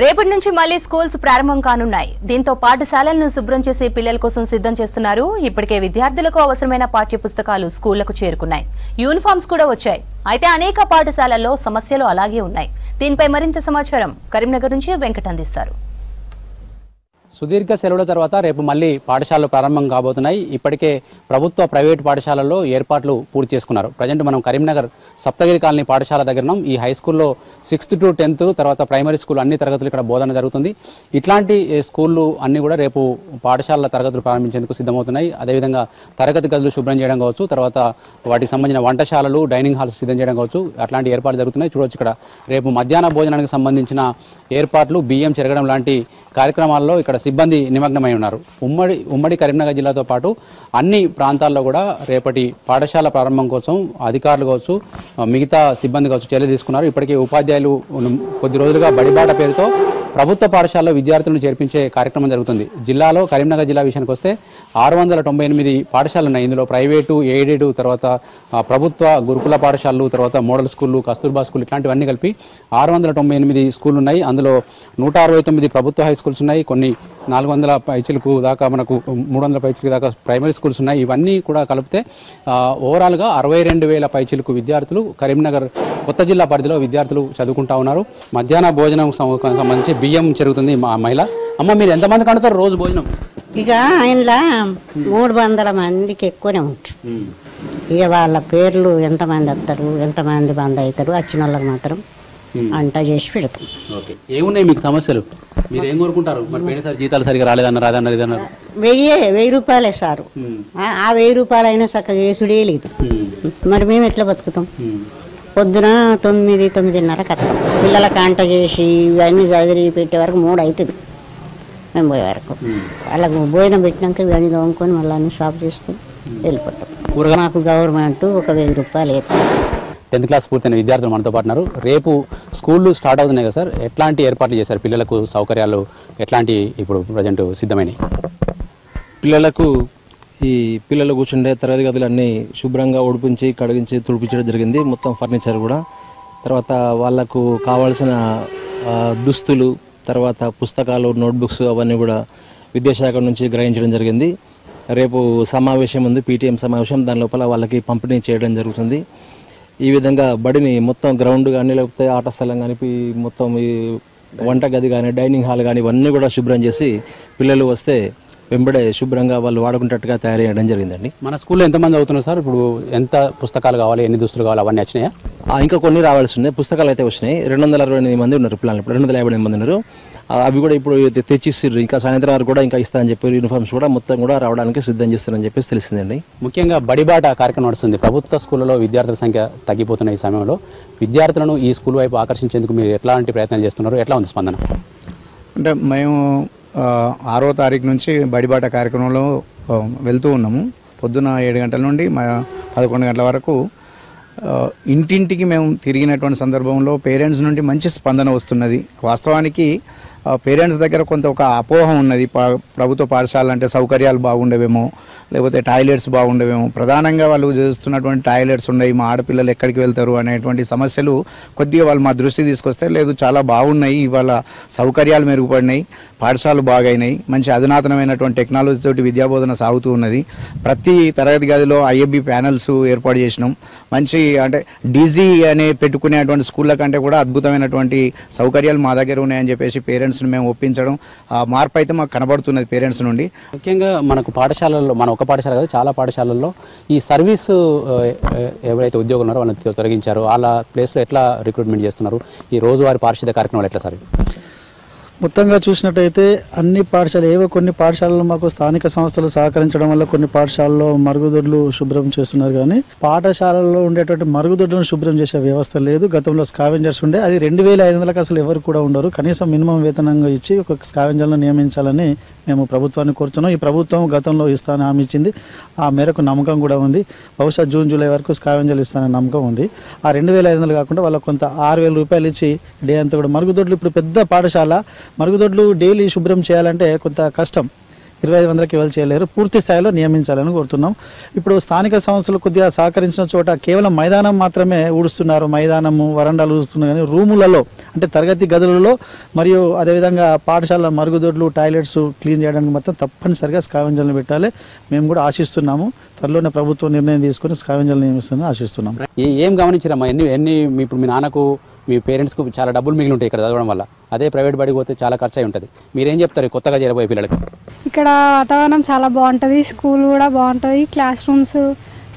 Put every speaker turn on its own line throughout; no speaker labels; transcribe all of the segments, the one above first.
రేపటి నుంచి మళ్లీ స్కూల్స్ ప్రారంభం కానున్నాయి. దీంతో పాఠశాలలను శుభ్రం చేసి పిల్లల కోసం సిద్ధం చేస్తున్నారు. ఇప్పటికే విద్యార్థులకు అవసరమైన పాఠ్య పుస్తకాలు స్కూళ్లకు చేరుకున్నాయి. యూనిఫామ్స్ కూడా వచ్చాయి. అయితే అనేక పాఠశాలల్లో సమస్యలు అలాగే ఉన్నాయి. దీనిపై మరింత సమాచారం కరీంనగర్ నుంచి వెంకట్ అందిస్తారు.
సుదీర్ఘ సెలవుల తర్వాత రేపు మళ్ళీ పాఠశాలలు ప్రారంభం కాబోతున్నాయి. ఇప్పటికే ప్రభుత్వ ప్రైవేటు పాఠశాలల్లో ఏర్పాట్లు పూర్తి చేసుకున్నారు. ప్రజెంట్ మనం కరీంనగర్ సప్తగిరి కాలనీ పాఠశాల దగ్గరనం. ఈ హై స్కూల్లో 6th to 10th తర్వాత ప్రైమరీ స్కూల్ అన్ని తరగతులు ఇక్కడ బోధన జరుగుతుంది. ఇట్లాంటి స్కూళ్ళు అన్ని కూడా రేపు పాఠశాలల తరగతులు ప్రారంభించేందుకు సిద్ధమవుతున్నాయి. అదేవిధంగా తరగతి గదులు శుభ్రం చేయడం కావచ్చు, తర్వాత వాటికి సంబంధించిన వంటశాలలు, డైనింగ్ హాల్స్ సిద్ధం చేయడం కావచ్చు, అట్లాంటి ఏర్పాట్లు జరుగుతున్నాయి. చూడవచ్చు ఇక్కడ రేపు మధ్యాహ్న భోజనానికి సంబంధించిన ఏర్పాట్లు, బియ్యం చెరగడం లాంటి కార్యక్రమాల్లో ఇక్కడ సిబ్బంది నిమగ్నమై ఉన్నారు. ఉమ్మడి కరీంనగర్ జిల్లాతో పాటు అన్ని ప్రాంతాల్లో కూడా రేపటి పాఠశాల ప్రారంభం కోసం అధికారులు కావచ్చు, మిగతా సిబ్బంది కావచ్చు చర్యలు తీసుకున్నారు. ఇప్పటికే ఉపాధ్యాయులు కొద్ది రోజులుగా బడిబాట పేరుతో ప్రభుత్వ పాఠశాలలో విద్యార్థులను చేర్పించే కార్యక్రమం జరుగుతుంది. జిల్లాలో కరీంనగర్ జిల్లా విషయానికి వస్తే 698 పాఠశాలలు ఉన్నాయి. ఇందులో ప్రైవేటు, ఎయిడెడ్, తర్వాత ప్రభుత్వ గురుకుల పాఠశాలలు, తర్వాత మోడల్ స్కూళ్ళు, కస్తూర్బా స్కూల్ ఇట్లాంటివన్నీ కలిపి 698 స్కూళ్ళు ఉన్నాయి. అందులో 169 ప్రభుత్వ హై స్కూల్స్ ఉన్నాయి. కొన్ని 400 పైచిలకు దాకా, మనకు 300 పైచిలకు దాకా ప్రైమరీ స్కూల్స్ ఉన్నాయి. ఇవన్నీ కూడా కలిపితే ఓవరాల్గా 62,000 పైచిలకు విద్యార్థులు కరీంనగర్ కొత్త జిల్లా పరిధిలో విద్యార్థులు చదువుకుంటా ఉన్నారు. మధ్యాహ్న భోజనం సంబంధించి బియ్యం జరుగుతుంది. మా మహిళ అమ్మ, మీరు ఎంతమందికి వండుతారు రోజు భోజనం?
ఇక ఆయనలా 300 మందికి ఎక్కువనే ఉంటారు. ఇక వాళ్ళ పేర్లు ఎంతమంది వస్తారు, ఎంతమంది బంద్ అవుతారు, వచ్చిన వాళ్ళకి మాత్రం వంట చేసి పెడతాం.
ఏమున్నాయి మీకు సమస్యలు? మీరు ఏం కోరుకుంటారు? మరి పోయినసారి జీతాలు సరిగా రాలేదన్నారు, అదన్నారు, ఇదన్నారు.
1000 రూపాయలే సారు. ఆ 1000 రూపాయలు అయినా చక్కగా వేసుడే లేదు. మరి మేము ఎట్లా బతుకుతాం? పొద్దున 9-9:30 వస్తాం. పిల్లలకి వంట చేసి ఇవన్నీ చదివి పెట్టే వరకు 3 అవుతుంది. మేము పోయే వరకు వాళ్ళకు భోజనం పెట్టినాక ఇవన్నీ తోముకొని మళ్ళీ అన్ని షాప్ చేసుకొని వెళ్ళిపోతాం. మాకు గవర్నమెంట్ ఒక 1000 రూపాయలు వేస్తాం.
10th క్లాస్ పూర్తయిన విద్యార్థులు మనతో పాటున్నారు. రేపు స్కూళ్ళు స్టార్ట్ అవుతున్నాయి కదా సార్, ఎట్లాంటి ఏర్పాట్లు చేశారు? పిల్లలకు సౌకర్యాలు ఎట్లాంటి ఇప్పుడు ప్రజెంట్ సిద్ధమైనవి?
పిల్లలు కూర్చుండే తరగతి గదులు అన్నీ శుభ్రంగా ఉడిపించి, కడిగించి, తుడిపించడం జరిగింది. మొత్తం ఫర్నిచర్ కూడా, తర్వాత వాళ్ళకు కావాల్సిన దుస్తులు, తర్వాత పుస్తకాలు, నోట్బుక్స్ అవన్నీ కూడా విద్యాశాఖ నుంచి గ్రహించడం జరిగింది. రేపు సమావేశం ఉంది, పీటీఎం సమావేశం. దాని లోపల వాళ్ళకి పంపిణీ చేయడం జరుగుతుంది. ఈ విధంగా బడిని మొత్తం గ్రౌండ్ కానీ, లేకపోతే ఆట స్థలం కానీ, మొత్తం ఈ వంట గది కానీ, డైనింగ్ హాల్ కానీ ఇవన్నీ కూడా శుభ్రం చేసి పిల్లలు వస్తే వెంబడే శుభ్రంగా వాళ్ళు వాడుకునేటట్టుగా తయారు చేయడం జరిగిందండి.
మన స్కూల్లో ఎంతమంది అవుతున్నారు సార్? ఇప్పుడు ఎంత పుస్తకాలు కావాలి, ఎన్ని దుస్తులు కావాలి, అవన్నీ వచ్చినాయా?
ఇంకా కొన్ని రావాల్సి ఉన్నాయి. పుస్తకాలు అయితే వచ్చినాయి. 228 మంది ఉన్నారు పిల్లలు. ఇప్పుడు 258 మంది ఉన్నారు. అవి కూడా ఇప్పుడు తెచ్చిస్తారు. ఇంకా సాయంత్రం వరకు కూడా ఇంకా ఇస్తారని చెప్పి యూనిఫామ్స్ కూడా మొత్తం కూడా రావడానికి సిద్ధం చేస్తారని చెప్పేసి తెలిసిందండి.
ముఖ్యంగా బడిబాట కార్యక్రమం నడుస్తుంది. ప్రభుత్వ స్కూళ్ళలో విద్యార్థుల సంఖ్య తగ్గిపోతున్న ఈ సమయంలో విద్యార్థులను ఈ స్కూల్ వైపు ఆకర్షించేందుకు మీరు ఎట్లాంటి ప్రయత్నం చేస్తున్నారు? ఎట్లా ఉంది స్పందన?
అంటే మేము 6వ తారీఖు నుంచి బడిబాట కార్యక్రమంలో వెళ్తూ ఉన్నాము. పొద్దున 7 గంటల నుండి 11 గంటల వరకు ఇంటింటికి మేము తిరిగినటువంటి సందర్భంలో పేరెంట్స్ నుండి మంచి స్పందన వస్తున్నది. వాస్తవానికి పేరెంట్స్ దగ్గర కొంత ఒక అపోహ ఉన్నది. ప్రభుత్వ పాఠశాలలు అంటే సౌకర్యాలు బాగుండవేమో, లేకపోతే టాయిలెట్స్ బాగుండవేమో. ప్రధానంగా వాళ్ళు చేస్తున్నటువంటి టాయిలెట్స్ ఉన్నాయి, మా ఆడపిల్లలు ఎక్కడికి వెళ్తారు అనేటువంటి సమస్యలు కొద్దిగా వాళ్ళు మా దృష్టి తీసుకొస్తే, లేదు చాలా బాగున్నాయి, ఇవాళ సౌకర్యాలు మెరుగుపడినాయి, పాఠశాలలు బాగైనాయి, మంచి అధునాతనమైనటువంటి టెక్నాలజీ తోటి విద్యాబోధన సాగుతూ ఉన్నది. ప్రతి తరగతి గదిలో ఐఎఫ్బి ప్యానల్స్ ఏర్పాటు చేసినాం. మంచి అంటే డీజీ అనే పెట్టుకునేటువంటి స్కూళ్ళ కంటే కూడా అద్భుతమైనటువంటి సౌకర్యాలు మా దగ్గర ఉన్నాయని చెప్పేసి పేరెంట్స్ని మేము ఒప్పించడం, ఆ మార్పు అయితే మాకు కనబడుతున్నది పేరెంట్స్ నుండి.
ముఖ్యంగా మనకు పాఠశాలల్లో, మన ఒక పాఠశాల కాదు చాలా పాఠశాలల్లో ఈ సర్వీసు ఎవరైతే ఉద్యోగులు ఉన్నారో వాళ్ళని తొలగించారు. వాళ్ళ ప్లేస్లో ఎట్లా రిక్రూట్మెంట్ చేస్తున్నారు? ఈ రోజువారీ పారిశుద్ధ్య కార్యక్రమాలు ఎట్లా సార్?
మొత్తంగా చూసినట్టయితే అన్ని పాఠశాలలు, ఏవో కొన్ని పాఠశాలలు మాకు స్థానిక సంస్థలు సహకరించడం వల్ల కొన్ని పాఠశాలలో మరుగుదొడ్లు శుభ్రం చేస్తున్నారు. కానీ పాఠశాలల్లో ఉండేటువంటి మరుగుదొడ్లను శుభ్రం చేసే వ్యవస్థ లేదు. గతంలో స్కావెంజర్స్ ఉండే, అది 2,500లకు అసలు ఎవరు కూడా ఉండరు. కనీసం మినిమం వేతనంగా ఇచ్చి ఒక స్కావెంజర్లను నియమించాలని మేము ప్రభుత్వాన్ని కోరుతున్నాం. ఈ ప్రభుత్వం గతంలో ఇస్తానని హామీ ఇచ్చింది. ఆ మేరకు నమ్మకం కూడా ఉంది. బహుశా జూన్ జూలై వరకు స్కావెంజర్లు ఇస్తానని నమ్మకం ఉంది. ఆ 2,500 కాకుండా వాళ్ళకు కొంత 6,000 రూపాయలు ఇచ్చి డే అంతా కూడా మరుగుదొడ్లు, ఇప్పుడు పెద్ద పాఠశాల మరుగుదొడ్లు డైలీ శుభ్రం చేయాలంటే కొంత కష్టం. 2500కి ఎవరు చేయలేరు. పూర్తి స్థాయిలో నియమించాలని కోరుతున్నాం. ఇప్పుడు స్థానిక సంస్థలు కొద్దిగా సహకరించిన చోట కేవలం మైదానం మాత్రమే ఊడుస్తున్నారు, మైదానము వరండాలు ఊడుస్తున్నారు, కానీ రూములలో అంటే తరగతి గదులలో మరియు అదేవిధంగా పాఠశాల మరుగుదొడ్లు టాయిలెట్స్ క్లీన్ చేయడానికి మొత్తం తప్పనిసరిగా స్కావెంజర్లను పెట్టాలి. మేము కూడా ఆశిస్తున్నాము, త్వరలోనే ప్రభుత్వం నిర్ణయం తీసుకుని స్కావెంజర్లు నియమిస్తుందని ఆశిస్తున్నాం.
ఏం గమనించారమ్మా? ఇప్పుడు మీ నాన్నకు మీ పేరెంట్స్కు చాలా డబ్బులు మిగిలి ఉంటాయి ఇక్కడ చదవడం వల్ల, అదే ప్రైవేట్ బడికి పోతే చాలా ఖర్చు అయి ఉంటుంది. మీరేం చెప్తారు కొత్తగా చేరబోయే పిల్లలకి?
ఇక్కడ వాతావరణం చాలా బాగుంటుంది, స్కూల్ కూడా బాగుంటుంది, క్లాస్ రూమ్స్,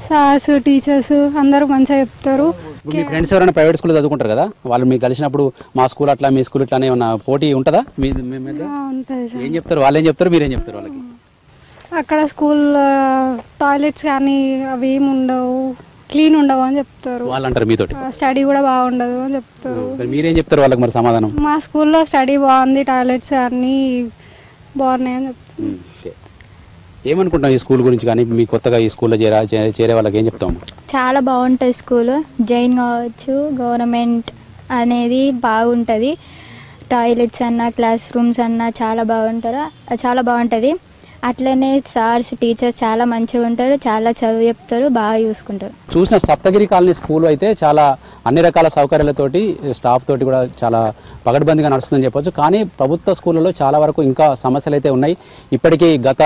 సార్స్, టీచర్స్ అందరూ మంచిగా చెప్తారు.
మీ ఫ్రెండ్స్ ఎవరైనా ప్రైవేట్ స్కూల్లో చదువుకుంటారు కదా, వాళ్ళు మీకు కలిసినప్పుడు మా స్కూల్ అట్లా మీ స్కూల్ ఇట్లా ఏమన్నా పోటీ ఉంటుందా?
ఉంటుంది.
ఏం చెప్తారు వాళ్ళు? ఏం చెప్తారు మీరేం చెప్తారు వాళ్ళకి?
అక్కడ స్కూల్ టాయిలెట్స్ కానీ అవి ఏమి ఉండవు, క్లీన్ ఉండవు అని చెప్తారు.
వాళ్ళు అంటారు మీతోటి
స్టడీ కూడా బాగుండదు అని చెప్తారు.
మీరేం చెప్తారు వాళ్ళకి మరి సమాధానం?
మా స్కూల్లో స్టడీ బాగుంది, టాయిలెట్స్ అన్నీ బాగున్నాయి అని చెప్తారు.
ఏమనుకుంటాం ఈ స్కూల్ గురించి? కానీ మీ కొత్తగా ఈ స్కూల్లో చేరే వాళ్ళకి ఏం చెప్తాం?
చాలా బాగుంటుంది స్కూల్, జైన్ కావచ్చు, గవర్నమెంట్ అనేది బాగుంటుంది. టాయిలెట్స్ అన్నా క్లాస్ రూమ్స్ అన్నా చాలా బాగుంటుంది. అట్లనే సార్స్, టీచర్స్ చాలా మంచిగా ఉంటారు, చాలా చదువు చెప్తారు, బాగా చూసుకుంటారు.
చూసిన సప్తగిరి కాలనీ స్కూల్ అయితే చాలా అన్ని రకాల సౌకర్యాలతోటి స్టాఫ్ తోటి కూడా చాలా పగడ్బందీగా నడుస్తుందని చెప్పొచ్చు. కానీ ప్రభుత్వ స్కూళ్ళలో చాలా వరకు ఇంకా సమస్యలు అయితే ఉన్నాయి. ఇప్పటికీ గత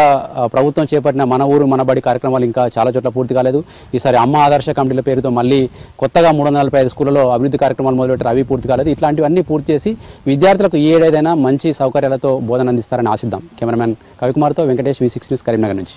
ప్రభుత్వం చేపట్టిన మన ఊరు మన బడి కార్యక్రమాలు ఇంకా చాలా చోట్ల పూర్తి కాలేదు. ఈసారి అమ్మ ఆదర్శ కమిటీల పేరుతో మళ్ళీ కొత్తగా 345 స్కూళ్ళలో అభివృద్ధి కార్యక్రమాలు మొదలుపెట్టారు, అవి పూర్తి కాలేదు. ఇట్లాంటివన్నీ పూర్తి చేసి విద్యార్థులకు ఈ ఏడాదైనా మంచి సౌకర్యాలతో బోధన అందిస్తారని ఆశిద్దాం. కెమెరామెన్ కవికుమార్తో వెంకటేష్, V6 న్యూస్, కరీంనగర్ నుంచి.